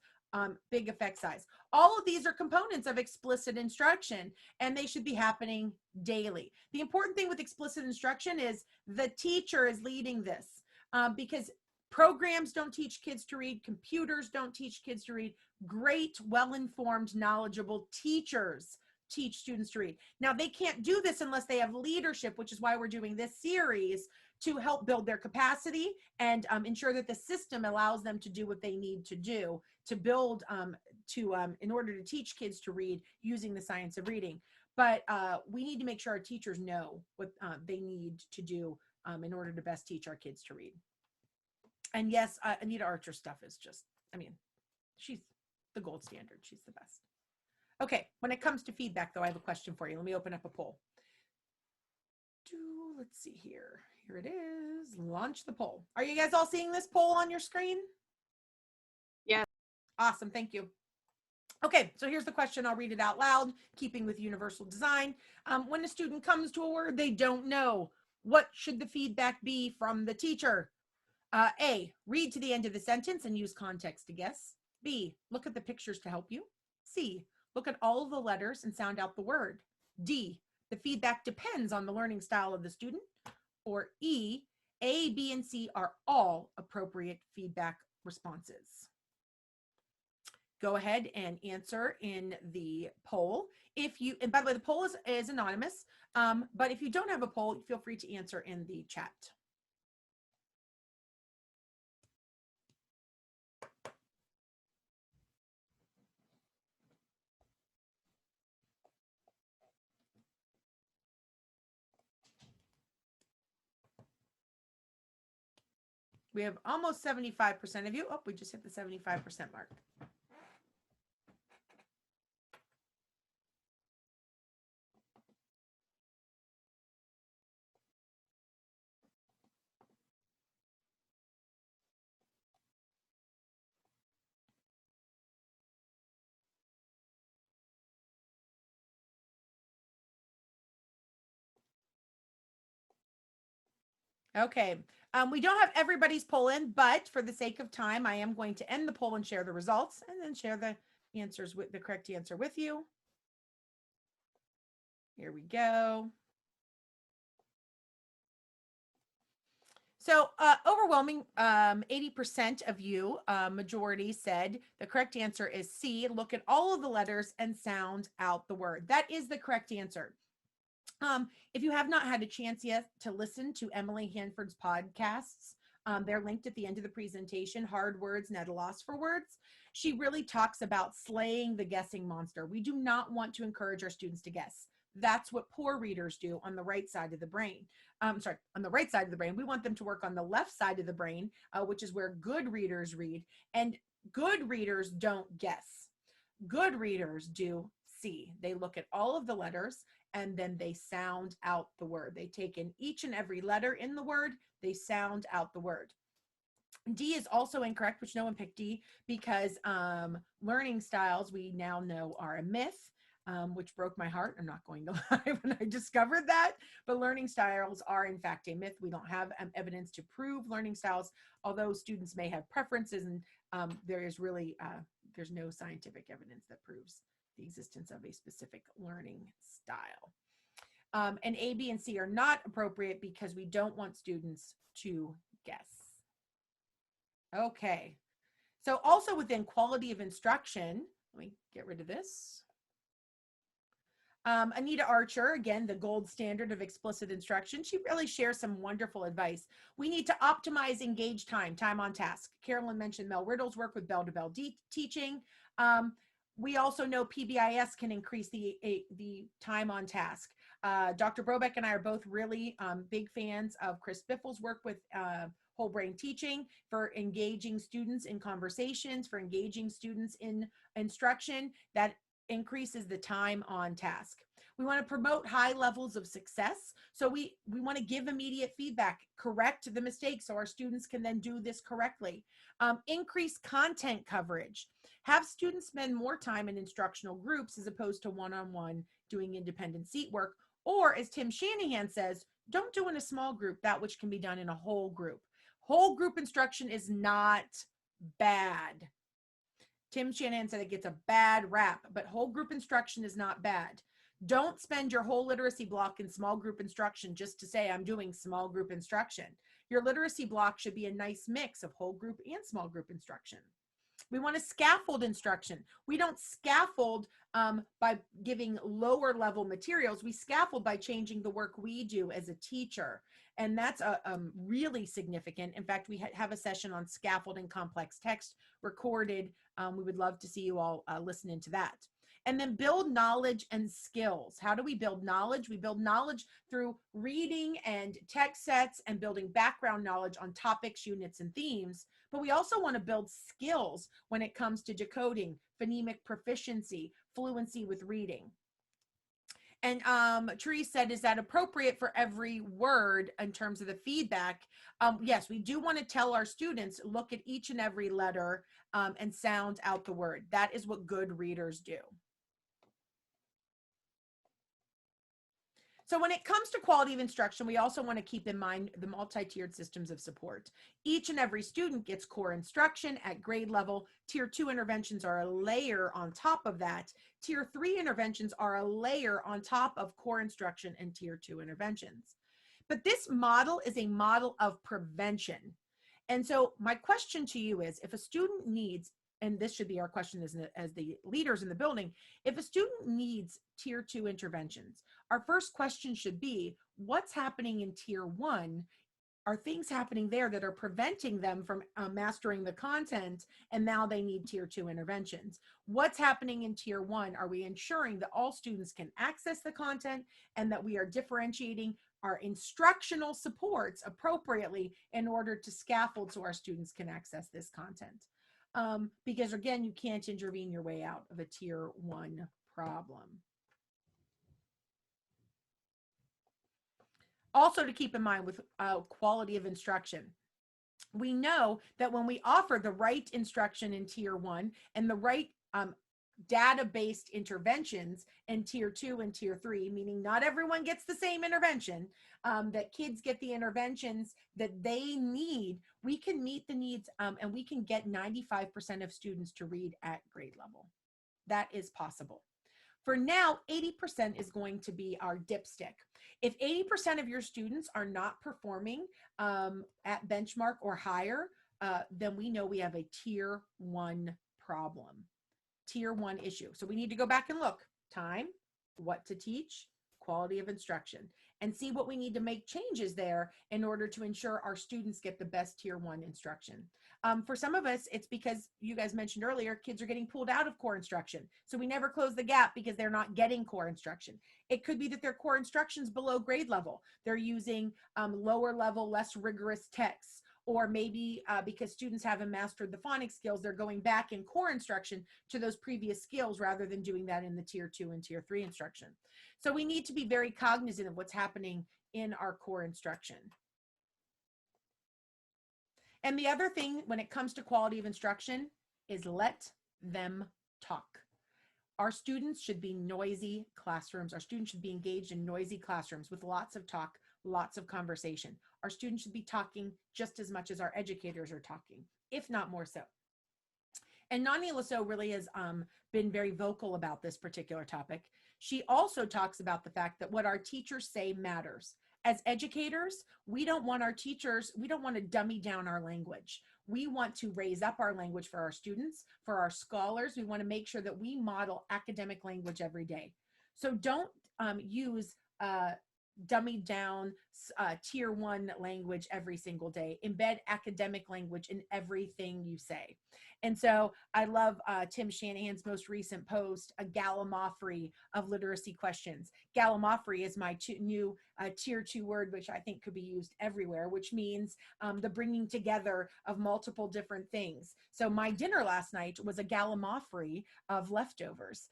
[SPEAKER 1] big effect size. All of these are components of explicit instruction, and they should be happening daily. The important thing with explicit instruction is the teacher is leading this, because programs don't teach kids to read, computers don't teach kids to read. Great, well-informed, knowledgeable teachers teach students to read. Now, they can't do this unless they have leadership, which is why we're doing this series, to help build their capacity and ensure that the system allows them to do what they need to do to build in order to teach kids to read using the science of reading. But we need to make sure our teachers know what they need to do in order to best teach our kids to read. And yes, Anita Archer stuff is just, I mean, she's the gold standard. She's the best. Okay, when it comes to feedback, though, I have a question for you. Let me open up a poll. Let's see here. Here it is. Launch the poll. Are you guys all seeing this poll on your screen?
[SPEAKER 4] Yeah.
[SPEAKER 1] Awesome, thank you. Okay, so here's the question. I'll read it out loud, keeping with universal design. When a student comes to a word they don't know, what should the feedback be from the teacher? A, read to the end of the sentence and use context to guess. B, look at the pictures to help you. C, look at all of the letters and sound out the word. D, the feedback depends on the learning style of the student. Or E, A, B, and C are all appropriate feedback responses. Go ahead and answer in the poll. And by the way, the poll is anonymous, but if you don't have a poll, feel free to answer in the chat. We have almost 75% of you. Oh, we just hit the 75% mark. Okay. We don't have everybody's poll in, but for the sake of time, I am going to end the poll and share the results and then share the answers with the correct answer with you. Here we go. So overwhelming 80% of you, majority said the correct answer is C. Look at all of the letters and sound out the word. That is the correct answer. If you have not had a chance yet to listen to Emily Hanford's podcasts, they're linked at the end of the presentation, Hard Words, Not a Loss for Words. She really talks about slaying the guessing monster. We do not want to encourage our students to guess. That's what poor readers do on the right side of the brain. On the right side of the brain. We want them to work on the left side of the brain, which is where good readers read. And good readers don't guess. Good readers do see. They look at all of the letters and then they sound out the word. They take in each and every letter in the word, they sound out the word. D is also incorrect, which no one picked D, because learning styles we now know are a myth, which broke my heart. I'm not going to lie when I discovered that, but learning styles are in fact a myth. We don't have evidence to prove learning styles, although students may have preferences, and there is really, there's no scientific evidence that proves the existence of a specific learning style. And A, B, and C are not appropriate because we don't want students to guess. Okay. So also within quality of instruction, let me get rid of this. Anita Archer, again, the gold standard of explicit instruction. She really shares some wonderful advice. We need to optimize engaged time, time on task. Carolyn mentioned Mel Riddle's work with bell-to-bell teaching. We also know PBIS can increase the time on task. Dr. Brobeck and I are both really big fans of Chris Biffle's work with whole brain teaching for engaging students in conversations, for engaging students in instruction. That increases the time on task. We want to promote high levels of success. So we want to give immediate feedback, correct the mistakes so our students can then do this correctly. Increase content coverage. Have students spend more time in instructional groups as opposed to one-on-one doing independent seat work. Or as Tim Shanahan says, don't do in a small group that which can be done in a whole group. Whole group instruction is not bad. Tim Shanahan said it gets a bad rap, but whole group instruction is not bad. Don't spend your whole literacy block in small group instruction just to say I'm doing small group instruction. Your literacy block should be a nice mix of whole group and small group instruction. We want to scaffold instruction. We don't scaffold by giving lower level materials. We scaffold by changing the work we do as a teacher. And that's really significant. In fact, we have a session on scaffolding complex text recorded. We would love to see you all listen into that. And then build knowledge and skills. How do we build knowledge? We build knowledge through reading and text sets and building background knowledge on topics, units, and themes. But we also want to build skills when it comes to decoding, phonemic proficiency, fluency with reading. And Therese said, is that appropriate for every word in terms of the feedback? Yes, we do want to tell our students, look at each and every letter and sound out the word. That is what good readers do. So when it comes to quality of instruction, we also want to keep in mind the multi-tiered systems of support. Each and every student gets core instruction at grade level. Tier 2 interventions are a layer on top of that. Tier 3 interventions are a layer on top of core instruction and Tier 2 interventions. But this model is a model of prevention. And so my question to you is, if a student needs, and this should be our question as the leaders in the building, if a student needs Tier 2 interventions, our first question should be, what's happening in Tier 1? Are things happening there that are preventing them from mastering the content, and now they need Tier 2 interventions? What's happening in Tier 1? Are we ensuring that all students can access the content and that we are differentiating our instructional supports appropriately in order to scaffold so our students can access this content? Because again, you can't intervene your way out of a Tier 1 problem. Also to keep in mind with quality of instruction, we know that when we offer the right instruction in Tier 1 and the right data-based interventions in tier 2 and tier 3, meaning not everyone gets the same intervention, that kids get the interventions that they need, we can meet the needs, and we can get 95% of students to read at grade level. That is possible. For now, 80% is going to be our dipstick. If 80% of your students are not performing at benchmark or higher, then we know we have a tier 1 problem, tier 1 issue. So we need to go back and look: time, what to teach, quality of instruction, and see what we need to make changes there in order to ensure our students get the best tier 1 instruction. For some of us, it's because you guys mentioned earlier, kids are getting pulled out of core instruction. So we never close the gap because they're not getting core instruction. It could be that their core instruction is below grade level. They're using lower level, less rigorous texts. Or maybe because students haven't mastered the phonics skills, they're going back in core instruction to those previous skills rather than doing that in the tier 2 and tier 3 instruction. So we need to be very cognizant of what's happening in our core instruction. And the other thing when it comes to quality of instruction is let them talk. Our students should be noisy classrooms. Our students should be engaged in noisy classrooms with lots of talk, lots of conversation. Our students should be talking just as much as our educators are talking, if not more so. And Nani Lasso really has been very vocal about this particular topic. She also talks about the fact that what our teachers say matters. As educators, we don't want our teachers, we don't want to dummy down our language. We want to raise up our language for our students, for our scholars. We want to make sure that we model academic language every day. So don't use dummied down tier 1 language every single day. Embed academic language in everything you say. And so I love Tim Shanahan's most recent post, a gallimaufry of literacy questions. Gallimaufry is my new tier 2 word, which I think could be used everywhere, which means the bringing together of multiple different things. So my dinner last night was a gallimaufry of leftovers.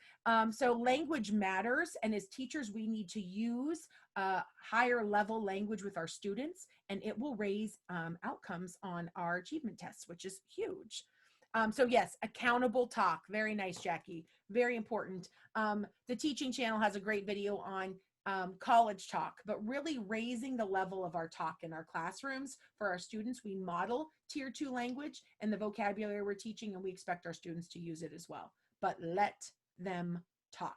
[SPEAKER 1] So language matters, and as teachers, we need to use higher level language with our students, and it will raise outcomes on our achievement tests, which is huge. So yes, accountable talk. Very nice, Jackie. Very important. The teaching channel has a great video on college talk, but really raising the level of our talk in our classrooms for our students. We model tier 2 language and the vocabulary we're teaching, and we expect our students to use it as well. But let them talk.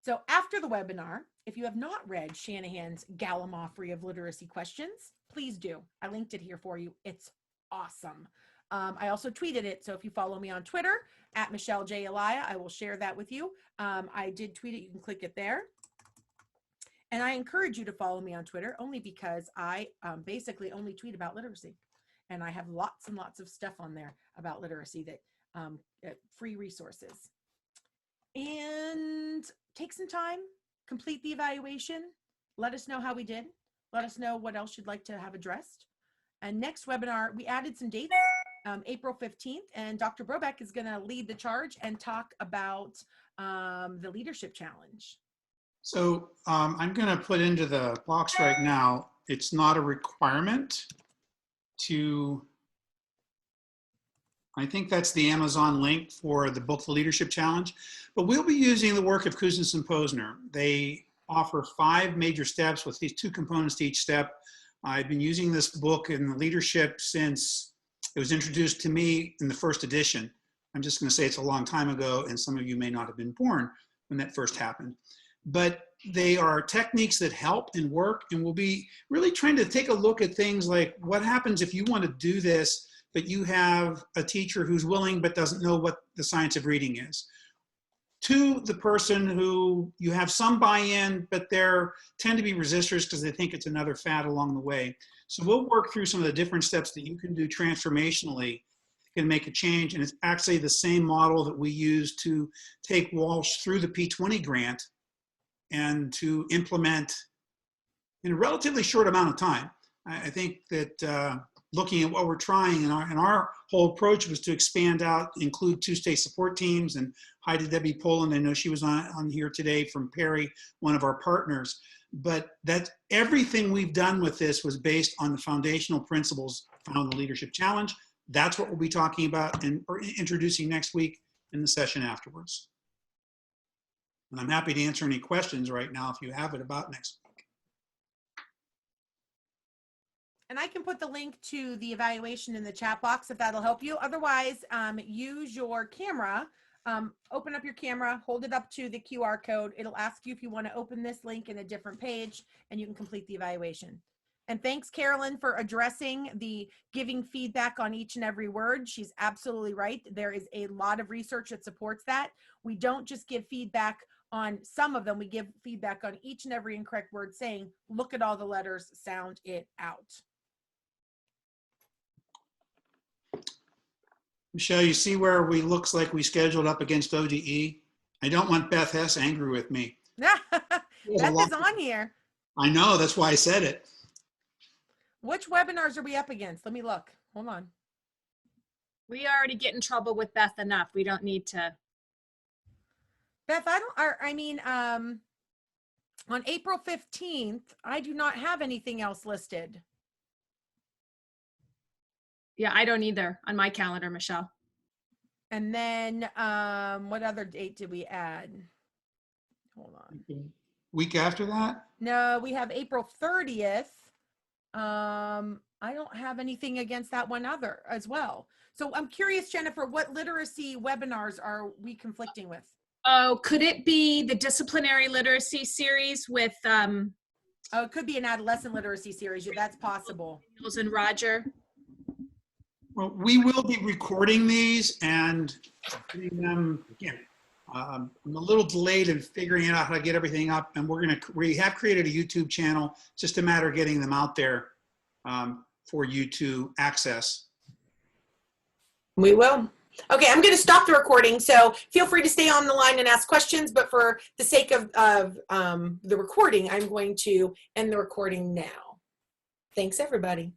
[SPEAKER 1] So after the webinar, if you have not read Shanahan's gallimaufry of literacy questions, please do. I linked it here for you. It's awesome. I also tweeted it, so if you follow me on Twitter, at Michelle J. Elia, I will share that with you. I did tweet it. You can click it there. And I encourage you to follow me on Twitter only because I basically only tweet about literacy. And I have lots and lots of stuff on there about literacy, that free resources. And take some time, complete the evaluation. Let us know how we did. Let us know what else you'd like to have addressed. And next webinar, we added some dates, April 15th, and Dr. Brobeck is going to lead the charge and talk about the leadership challenge.
[SPEAKER 2] So I'm going to put into the box right now, it's not a requirement to, I think that's the Amazon link for the book, The Leadership Challenge, but we'll be using the work of Cousins and Posner. They offer 5 major steps with these 2 components to each step. I've been using this book in leadership since it was introduced to me in the first edition. I'm just going to say it's a long time ago, and some of you may not have been born when that first happened. But they are techniques that help and work, and we'll be really trying to take a look at things like what happens if you want to do this, but you have a teacher who's willing but doesn't know what the science of reading is. To the person who you have some buy-in, but they tend to be resistors because they think it's another fad along the way. So we'll work through some of the different steps that you can do transformationally can make a change. And it's actually the same model that we use to take Walsh through the P20 grant and to implement in a relatively short amount of time. I think that looking at what we're trying, and our whole approach was to expand out, include 2 state support teams, and hi to Debbie Poland. I know she was on here today from Perry, one of our partners. But that everything we've done with this was based on the foundational principles found in the Leadership Challenge. That's what we'll be talking about and introducing next week. in the session afterwards. And I'm happy to answer any questions right now if you have it about next week.
[SPEAKER 1] And I can put the link to the evaluation in the chat box if that'll help you. Otherwise, use your camera. Open up your camera, hold it up to the QR code. It'll ask you if you want to open this link in a different page, and you can complete the evaluation. And thanks, Carolyn, for addressing the giving feedback on each and every word. She's absolutely right. There is a lot of research that supports that. We don't just give feedback on some of them. We give feedback on each and every incorrect word, saying, look at all the letters, sound it out.
[SPEAKER 2] Michelle, you see where we looks like we scheduled up against ODE? I don't want Beth Hess angry with me.
[SPEAKER 1] Beth is on here.
[SPEAKER 2] I know, that's why I said it.
[SPEAKER 1] Which webinars are we up against? Let me look. Hold on.
[SPEAKER 4] We already get in trouble with Beth enough. We don't need to.
[SPEAKER 1] Beth, on April 15th, I do not have anything else listed.
[SPEAKER 4] Yeah, I don't either on my calendar, Michelle.
[SPEAKER 1] And then what other date did we add? Hold on.
[SPEAKER 2] Week after that?
[SPEAKER 1] No, we have April 30th. I don't have anything against that one other as well. So I'm curious, Jennifer, what literacy webinars are we conflicting with?
[SPEAKER 4] Oh, could it be the disciplinary literacy series with
[SPEAKER 1] Oh, it could be an adolescent literacy series. That's possible.
[SPEAKER 4] Niels and Roger?
[SPEAKER 2] Well, we will be recording these and putting them, again, I'm a little delayed in figuring out how to get everything up, and we have created a YouTube channel. It's just a matter of getting them out there for you to access.
[SPEAKER 1] We will. Okay, I'm going to stop the recording, so feel free to stay on the line and ask questions, but for the sake of the recording, I'm going to end the recording now. Thanks, everybody.